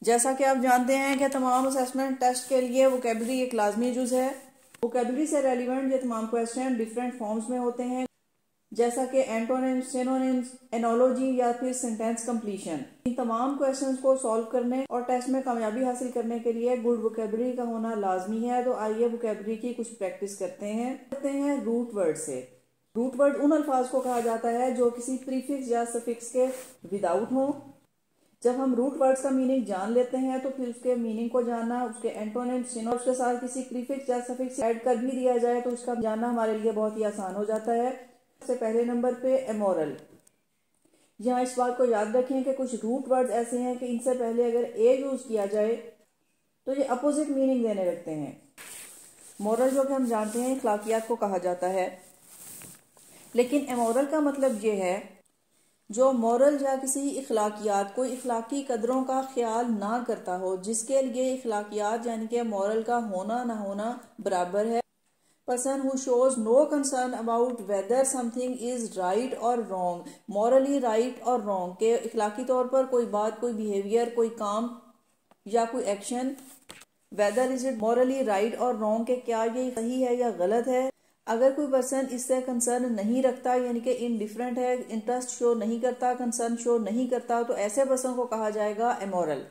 जैसा कि आप जानते हैं कि तमाम असेसमेंट टेस्ट के लिए वोकेबलरी एक लाजमी जुज है। वोकेबलरी से रेलिवेंट ये तमाम क्वेश्चन डिफरेंट फॉर्म्स में होते हैं, जैसा कि एंटोनिम्स, सिनोनिम्स, एनोलॉजी या फिर सेंटेंस कंप्लीशन। इन तमाम क्वेश्चंस को सॉल्व करने और टेस्ट में कामयाबी हासिल करने के लिए गुड वोकेबलरी का होना लाजमी है। तो आइए वोकेबलरी की कुछ प्रैक्टिस करते हैं रूट वर्ड से। रूट वर्ड उन अल्फाज को कहा जाता है जो किसी प्रीफिक्स या सफिक्स के विदाउट हो। जब हम रूट वर्ड्स का मीनिंग जान लेते हैं तो फिर उसके मीनिंग को जानना, उसके एंटोनिम्स, सिनोनिम्स के साथ किसी प्रीफिक्स या सफिक्स ऐड कर भी दिया जाए तो उसका जानना हमारे लिए बहुत ही आसान हो जाता है। सबसे पहले नंबर पे एमोरल। यहाँ इस बात को याद रखें कि कुछ रूट वर्ड्स ऐसे हैं कि इनसे पहले अगर ए यूज किया जाए तो ये अपोजिट मीनिंग देने लगते हैं। मोरल जो कि हम जानते हैं अखलाकियात को कहा जाता है, लेकिन एमोरल का मतलब ये है जो मॉरल या किसी इखलाकियात, कोई इखलाकी कदरों का ख्याल ना करता हो, जिसके लिए इखलाकियात यानी कि मॉरल का होना ना होना बराबर है। Person who shows no concern about whether something is right और रॉन्ग, मॉरली राइट और रॉन्ग के इखलाकी तौर पर कोई बात, कोई बिहेवियर, कोई काम या कोई action, whether is it morally right और रॉन्ग के क्या ये सही है या गलत है। अगर कोई पर्सन इससे कंसर्न नहीं रखता यानी कि इनडिफरेंट है, इंटरेस्ट शो नहीं करता, कंसर्न शो नहीं करता, तो ऐसे पर्सन को कहा जाएगा एमोरल।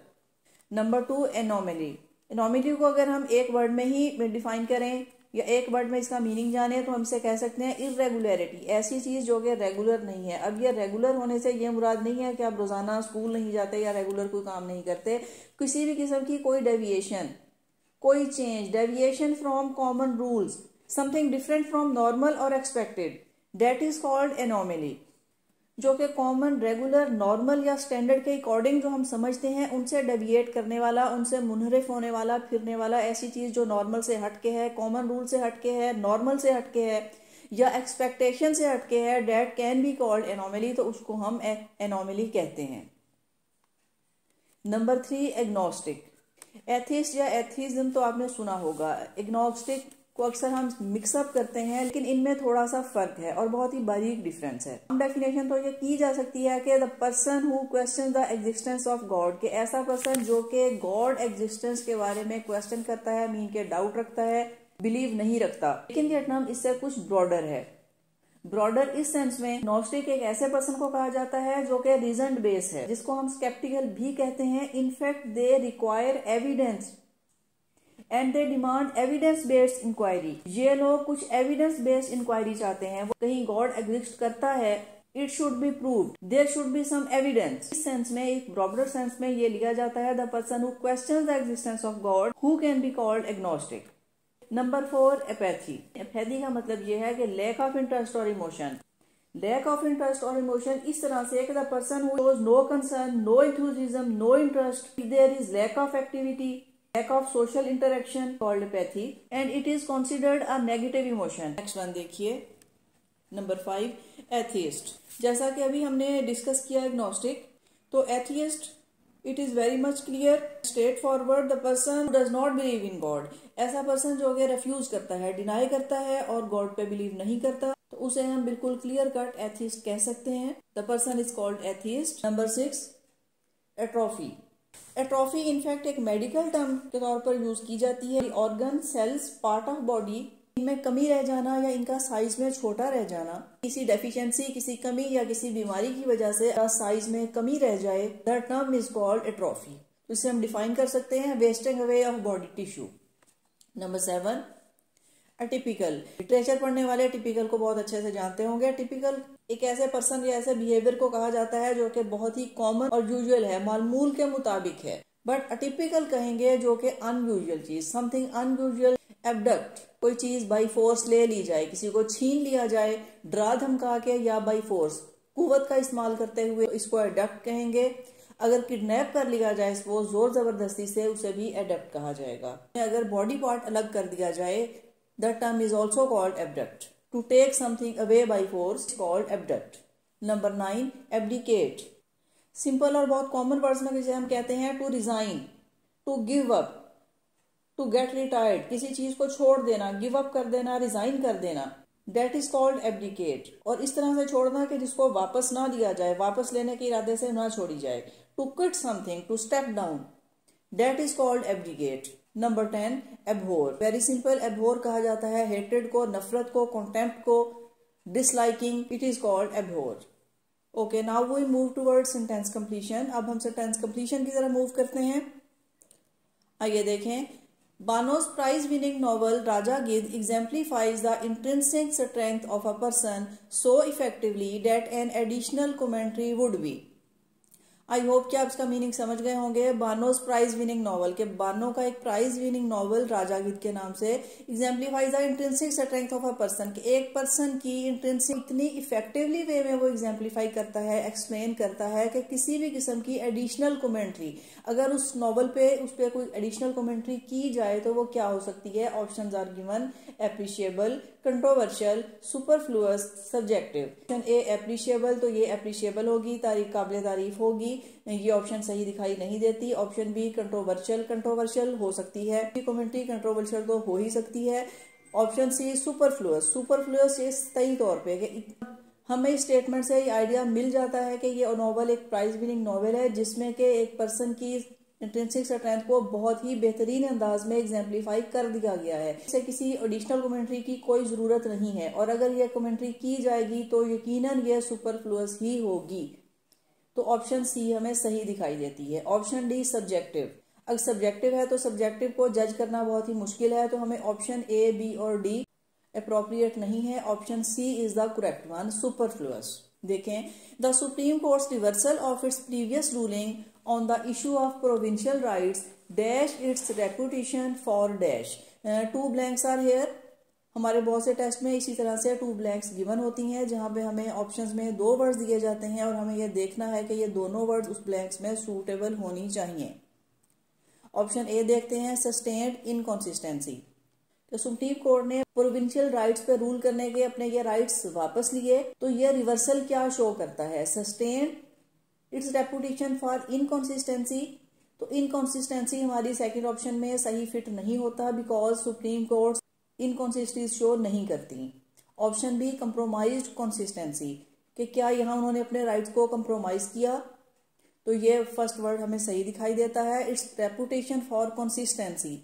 Number 2 anomaly. एनोमली को अगर हम एक वर्ड में ही डिफाइन करें या एक वर्ड में इसका मीनिंग जाने तो हम इसे कह सकते हैं इरेगुलरिटी, ऐसी चीज जो कि रेगुलर नहीं है। अब ये रेगुलर होने से ये मुराद नहीं है कि आप रोजाना स्कूल नहीं जाते या रेगुलर कोई काम नहीं करते। किसी भी किस्म की कोई डेविएशन, कोई change, deviation from common rules, something different from normal और expected, that is called anomaly. जो कि कॉमन, रेगुलर, नॉर्मल या स्टैंडर्ड के अकॉर्डिंग जो हम समझते हैं उनसे डेविएट करने वाला, उनसे मुनहरिफ होने वाला, फिरने वाला, ऐसी चीज जो नॉर्मल से हटके है, कॉमन रूल से हटके है, नॉर्मल से हटके है या एक्सपेक्टेशन से हटके है, that can be called anomaly, तो उसको हम एनोमली कहते हैं। Number 3 agnostic. एथिस्ट या एथिज्म तो आपने सुना होगा। एग्नोस्टिक को अक्सर हम मिक्सअप करते हैं, लेकिन इनमें थोड़ा सा फर्क है और बहुत ही बारीक डिफरेंस है। डेफिनेशन तो ये की जा सकती है कि the person who question the existence of God, के ऐसा पर्सन जो कि गॉड एग्जिस्टेंस के बारे में क्वेश्चन करता है, मीन के डाउट रखता है, बिलीव नहीं रखता। लेकिन ये टर्म इससे कुछ ब्रॉडर है। ब्रॉडर इस सेंस में नॉस्टिक एक ऐसे पर्सन को कहा जाता है जो कि रीजन बेस्ड है, जिसको हम स्केप्टिकल भी कहते हैं। In fact they require evidence and they demand evidence based inquiry. ये लोग कुछ एविडेंस बेस्ड इंक्वायरी चाहते हैं। वो कहीं गॉड एग्जिस्ट करता है, it should be proved, there should be some evidence. इस सेंस में, एक ब्रॉडर सेंस में ये लिया जाता है the person who questions the existence of God who can be called agnostic. Number 4 apathy. Apathy का मतलब यह है कि लैक ऑफ इंटरेस्ट और इमोशन। लैक ऑफ इंटरेस्ट और इमोशन इस तरह से the person who shows no concern, no enthusiasm, no interest, there is lack of activity, lack of social interaction called apathy and it is considered a negative emotion. Next one देखिए, number 5 atheist. जैसा कि अभी हमने discuss किया agnostic, तो atheist it is very much clear, straight forward, the person does not believe in God. ऐसा person जो कि रेफ्यूज करता है, डिनाई करता है और गॉड पे बिलीव नहीं करता, तो उसे हम बिल्कुल क्लियर कट एथियस्ट कह सकते हैं। The person is called atheist. Number 6 atrophy. Atrophy in fact एक मेडिकल टर्म के तौर पर यूज की जाती है। Organ, cells, part of body, इनमें कमी रह जाना या इनका साइज में छोटा रह जाना, किसी डेफिशिएंसी, किसी कमी या किसी बीमारी की वजह से साइज में कमी रह जाए, that term is called atrophy. इसे हम डिफाइन कर सकते हैं wasting away of body tissue. Number 7 atypical. Literature पढ़ने वाले टिपिकल को बहुत अच्छे से जानते होंगे। टिपिकल एक ऐसे पर्सन या ऐसे बिहेवियर को कहा जाता है जो कि बहुत ही कॉमन और यूजुअल है, मामूल के मुताबिक है। बट अटिपिकल कहेंगे जो कि अनयूजुअल चीज, समथिंग अनयूजुअल, एब्डक्ट, कोई चीज बाई फोर्स ले ली जाए, किसी को छीन लिया जाए, डरा धमका के या बाई फोर्स, कुव्वत का इस्तेमाल करते हुए, इसको एडप्ट कहेंगे। अगर किडनैप कर लिया जाए वो जोर जबरदस्ती से, उसे भी एडप्ट कहा जाएगा। अगर बॉडी पार्ट अलग कर दिया जाए, that term is also called abduct. To take something away by force is called abduct. Number 9 abdicate. Simple और बहुत कॉमन वर्ड्स में जिसे हम कहते हैं to resign, to give up, to get retired, किसी चीज को छोड़ देना, गिव अप कर देना, रिजाइन कर देना, दैट इज कॉल्ड एब्डिकेट। और इस तरह से छोड़ना कि जिसको वापस ना लिया जाए, वापस लेने के इरादे से ना छोड़ी जाए। To quit something, to step down, that is called abdicate. Number 10 abhor, very simple, abhor कहा जाता है हेट्रेड को, नफरत को, कॉन्टेम्प्ट को, disliking, it is called abhor. Okay, now we move toward sentence completion. अब हम सेंटेंस कंप्लीशन की तरफ मूव करते हैं। आइए देखें, बानो's प्राइज विनिंग नॉवल राजा गिद्ध exemplifies the intrinsic strength of a person so effectively that an additional commentary would be। I hope कि आप इसका मीनिंग समझ गए होंगे। बानो's प्राइज विनिंग नॉवल के बानो का एक प्राइज विनिंग नॉवल राजा गिद्ध के नाम से exemplifies the intrinsic strength of a person, एक पर्सन की इंट्रिंसिक इतनी इफेक्टिवली वे में वो एग्जाम्पलीफाई करता है, एक्सप्लेन करता है कि किसी भी किस्म की एडिशनल कमेंट्री अगर उस नॉवल पे उस पर कोई एडिशनल कमेंट्री की जाए तो वो क्या हो सकती है। Options are given, appreciable, controversial, superfluous, subjective. Option A appreciable, तो ये एप्रिशिएबल होगी, काबिल तारीफ होगी, ये ऑप्शन सही दिखाई नहीं देती। ऑप्शन बी कंट्रोवर्शियल, कंट्रोवर्शियल हो सकती है, कमेंट्री कंट्रोवर्शियल तो हो ही सकती है। ऑप्शन सी सुपरफ्लुअस, सुपरफ्लुअस ये सही तौर पे हमें इस स्टेटमेंट से ये आइडिया मिल जाता है कि ये नॉवल एक प्राइज विनिंग नॉवल है जिसमें कि एक पर्सन की इंट्रिंसिक स्ट्रेंथ को बहुत ही बेहतरीन अंदाज में एग्जाम्पलीफाई कर दिया गया है। इसे किसी एडिशनल कमेंट्री की कोई जरूरत नहीं है और अगर ये कमेंट्री की जाएगी तो यकीनन ये सुपरफ्लुअस ही होगी। तो ऑप्शन सी हमें सही दिखाई देती है। ऑप्शन डी सब्जेक्टिव, अगर सब्जेक्टिव है तो सब्जेक्टिव को जज करना बहुत ही मुश्किल है, तो हमें ऑप्शन ए, बी और डी अप्रोप्रिएट नहीं है। Option C is the correct one, superfluous. देखें, the supreme court's reversal of its previous ruling on the issue of provincial rights dash its reputation for dash. 2 blanks are here. हमारे बहुत से test में इसी तरह से 2 blanks गिवन होती हैं जहां पे हमें ऑप्शंस में 2 वर्ड्स दिए जाते हैं और हमें यह देखना है कि ये दोनों वर्ड्स उस ब्लैंक्स में सूटेबल होनी चाहिए। ऑप्शन ए देखते हैं, सस्टेन्ड इनकंसिस्टेंसी। तो सुप्रीम कोर्ट ने प्रोविंशियल राइट्स पे रूल करने के अपने ये राइट्स वापस लिए, तो ये रिवर्सल क्या शो करता है, sustained it's reputation for inconsistency. तो इनकंसिस्टेंसी हमारी सेकंड ऑप्शन में सही फिट नहीं होता because supreme court inconsistency show नहीं करती। ऑप्शन बी कंप्रोमाइज्ड कंसिस्टेंसी, कि क्या यहाँ उन्होंने अपने राइट्स को कंप्रोमाइज किया, तो ये फर्स्ट वर्ड हमें सही दिखाई देता है, इट्स रेपुटेशन फॉर कंसिस्टेंसी।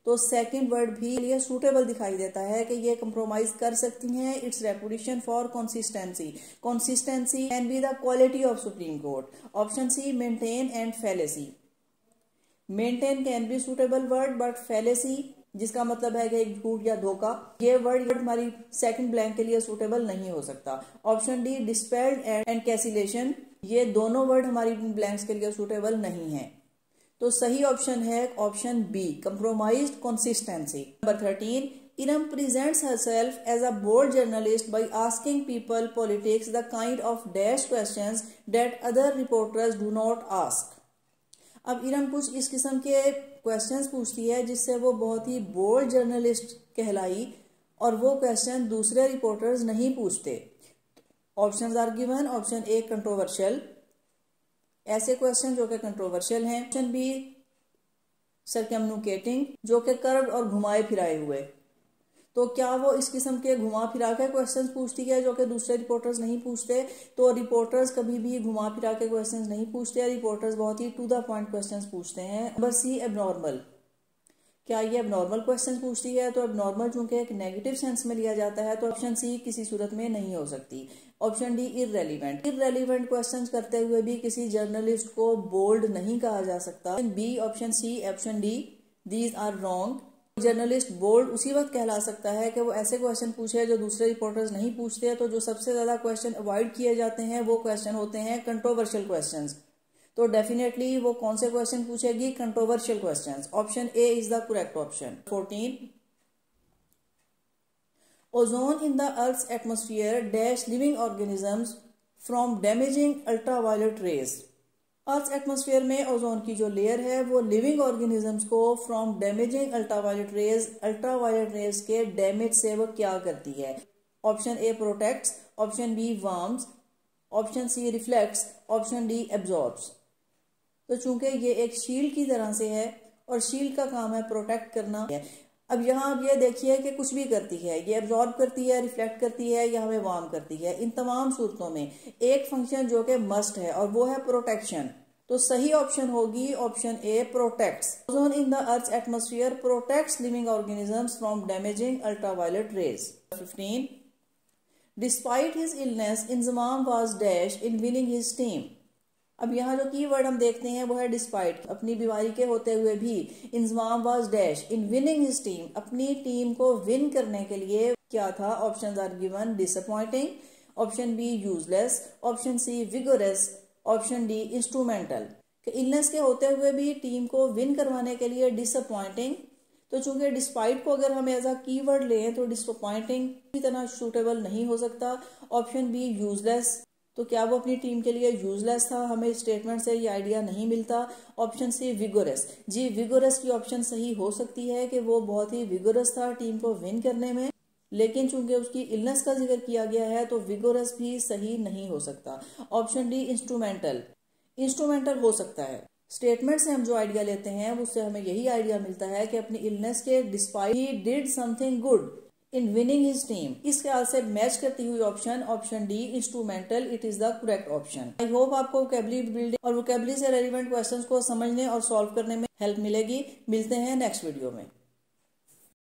तो सेकंड वर्ड भी ये सूटेबल दिखाई देता है कि ये कंप्रोमाइज कर सकती हैं, it's reputation for consistency. Consistency can be the quality of Supreme Court. Option C maintain and fallacy, maintain can be suitable word but fallacy जिसका मतलब है कि झूठ या धोखा, ये वर्ड हमारी सेकंड ब्लैंक के लिए सूटेबल नहीं हो सकता। ऑप्शन डी डिस्पेल्ड एंड कैंसिलेशन, ये दोनों वर्ड हमारी ब्लैंक्स के लिए सूटेबल नहीं है। तो सही ऑप्शन है option B compromised consistency. Number 13, Iram presents herself as a bold journalist by asking people politics the kind of dash questions that other reporters do not ask. अब इरम कुछ इस किस्म के क्वेश्चंस पूछती है जिससे वो बहुत ही बोल्ड जर्नलिस्ट कहलाई और वो क्वेश्चन दूसरे रिपोर्टर्स नहीं पूछते। Options are given, option A controversial, ऐसे क्वेश्चन जो कि कंट्रोवर्शियल हैं। ऑप्शन बी सर्कमन्युकेटिंग, जो कि कर्व और घुमाए फिराए हुए। तो क्या वो इस किस्म के घुमा फिरा के क्वेश्चंस पूछती है जो कि दूसरे रिपोर्टर्स नहीं पूछते? तो रिपोर्टर्स कभी भी घुमा फिरा के क्वेश्चंस नहीं पूछते, रिपोर्टर्स बहुत ही टू द पॉइंट क्वेश्चंस पूछते हैं। नंबर सी एबनॉर्मल, क्या ये एबनॉर्मल क्वेश्चन पूछती है? तो एबनॉर्मल चूंकि एक नेगेटिव सेंस में लिया जाता है तो ऑप्शन सी किसी सूरत में नहीं हो सकती। Option D irrelevant, irrelevant questions करते हुए भी किसी जर्नलिस्ट को बोल्ड नहीं कहा जा सकता। B, option C, option D, these are wrong. Journalist bold उसी वक्त कहला सकता है कि वो ऐसे क्वेश्चन पूछे जो दूसरे रिपोर्टर्स नहीं पूछते। तो जो सबसे ज्यादा क्वेश्चन अवॉइड किए जाते हैं वो क्वेश्चन होते हैं कंट्रोवर्शियल क्वेश्चंस। तो डेफिनेटली वो कौन से क्वेश्चन पूछेगी? Controversial questions. Option A is the correct option. 14, ozone in the earth's atmosphere dash living organisms from damaging ultraviolet rays. Earth atmosphere में ओजोन की जो लेयर है वो लिविंग ऑर्गेनिजम्स को फ्रॉम डैमेजिंग अल्ट्रावायलेट रेज के damage से वो क्या करती है? Option A protects, option B warms, option C reflects, option D absorbs. तो चूंकि ये एक शील्ड की तरह से है और शील्ड का काम है प्रोटेक्ट करना है। अब यहाँ आप ये देखिए कि कुछ भी करती है, ये एब्जॉर्ब करती है, रिफ्लेक्ट करती है या हमें वार्म करती है। इन तमाम सूरतों में एक फंक्शन जो कि मस्ट है और वो है प्रोटेक्शन। तो सही ऑप्शन होगी option A, protects. Ozone in the earth atmosphere protects living organisms from damaging ultraviolet raise. 15 despite his illness Inzamam was dash in winning his team. अब यहाँ जो कीवर्ड हम देखते हैं वो है डिस्पाइट, अपनी बीमारी के होते हुए भी। Inzamam was dash in winning his team, अपनी टीम को विन करने के लिए क्या था? Options are given, disappointing, option B useless, option C vigorous, option D instrumental. Illness के होते हुए भी टीम को विन करवाने के लिए डिसअपॉइंटिंग, तो चूंकि डिस्पाइट को अगर हम एज अ कीवर्ड लें तो डिसअपॉइंटिंग इतना सूटेबल नहीं हो सकता। ऑप्शन बी यूजलेस, तो क्या वो अपनी टीम के लिए यूजलेस था? हमें स्टेटमेंट से ये आइडिया नहीं मिलता। ऑप्शन सी विगोरस, जी विगोरस की ऑप्शन सही हो सकती है कि वो बहुत ही विगोरस था टीम को विन करने में, लेकिन चूंकि उसकी इलनेस का जिक्र किया गया है तो विगोरस भी सही नहीं हो सकता। ऑप्शन डी इंस्ट्रूमेंटल, इंस्ट्रूमेंटल हो सकता है। स्टेटमेंट से हम जो आइडिया लेते हैं उससे हमें यही आइडिया मिलता है कि अपनी इलनेस के despite he did something good in winning his team. इस ख्याल से मैच करती हुई option D instrumental, it is the correct option. I hope आपको वोकैबुलरी बिल्डिंग और वोकैबुलरी से रेलिवेंट क्वेश्चंस को समझने और सॉल्व करने में हेल्प मिलेगी। मिलते हैं नेक्स्ट वीडियो में।